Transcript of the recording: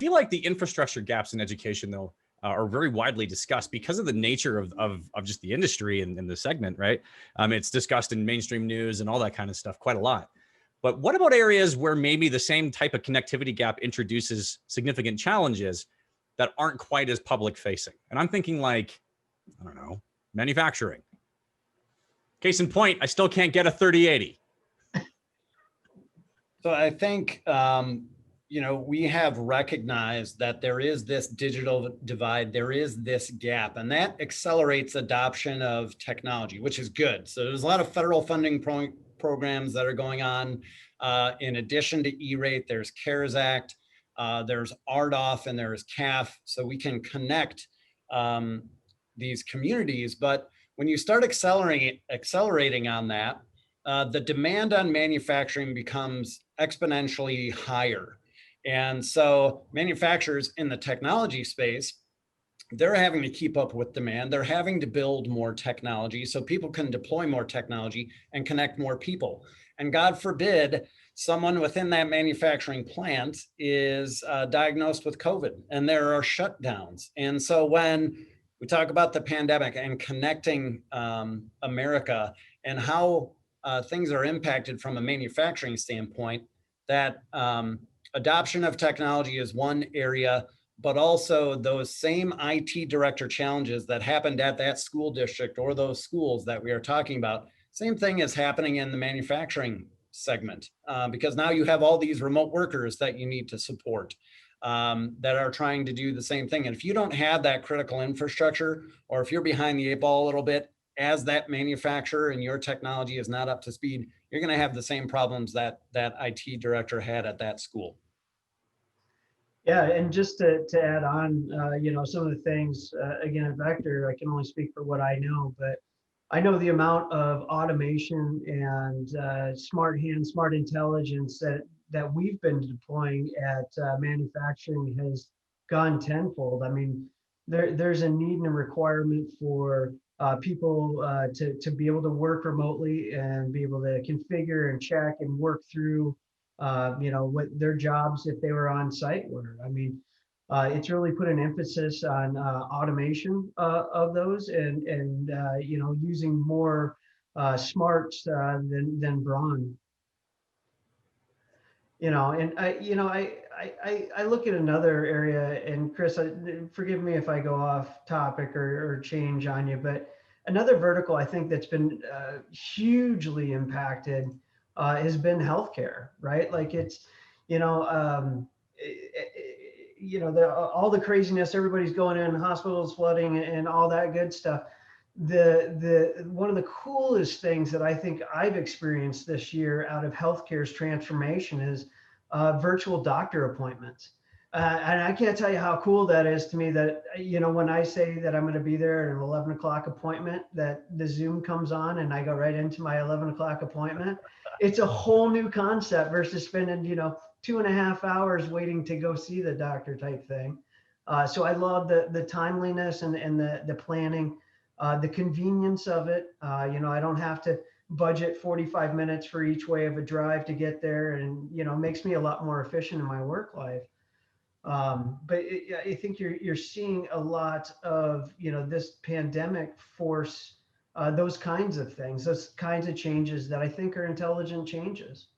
feel like the infrastructure gaps in education, though, are very widely discussed because of the nature of just the industry and the segment, right? It's discussed in mainstream news and all that kind of stuff quite a lot. But what about areas where maybe the same type of connectivity gap introduces significant challenges that aren't quite as public facing? And I'm thinking like, I don't know, manufacturing. Case in point, I still can't get a 3080. So I think, we have recognized that there is this digital divide, there is this gap, and that accelerates adoption of technology, which is good. So there's a lot of federal funding programs that are going on. In addition to E-rate, there's CARES Act, there's RDOF, and there's CAF. So we can connect these communities. But when you start accelerating on that, the demand on manufacturing becomes exponentially higher. And so manufacturers in the technology space, they're having to keep up with demand. They're having to build more technology so people can deploy more technology and connect more people. And God forbid, someone within that manufacturing plant is diagnosed with COVID and there are shutdowns. And so when we talk about the pandemic and connecting America and how things are impacted from a manufacturing standpoint, that adoption of technology is one area, but also those same IT director challenges that happened at that school district or those schools that we are talking about, same thing is happening in the manufacturing segment, because now you have all these remote workers that you need to support that are trying to do the same thing. And if you don't have that critical infrastructure, or if you're behind the 8 ball a little bit, as that manufacturer and your technology is not up to speed, you're going to have the same problems that that IT director had at that school. Yeah, and just to add on, some of the things, again, at Vector, I can only speak for what I know, but I know the amount of automation and smart intelligence that we've been deploying at manufacturing has gone tenfold. I mean, there's a need and a requirement for people to be able to work remotely and be able to configure and check and work through what their jobs if they were on site were. I mean, it's really put an emphasis on automation of those and using more smarts than brawn. And I look at another area, and Chris, forgive me if I go off topic or change on you, but another vertical I think that's been hugely impacted has been healthcare, right? Like it's, all the craziness, everybody's going in, hospitals flooding and all that good stuff. The one of the coolest things that I think I've experienced this year out of healthcare's transformation is virtual doctor appointments. And I can't tell you how cool that is to me that, when I say that I'm going to be there at an 11 o'clock appointment, that the Zoom comes on and I go right into my 11 o'clock appointment. It's a whole new concept versus spending, 2.5 hours waiting to go see the doctor type thing. So I love the timeliness and the planning, the convenience of it. I don't have to budget 45 minutes for each way of a drive to get there, and, makes me a lot more efficient in my work life. But I think you're seeing a lot of, this pandemic force those kinds of things, those kinds of changes that I think are intelligent changes.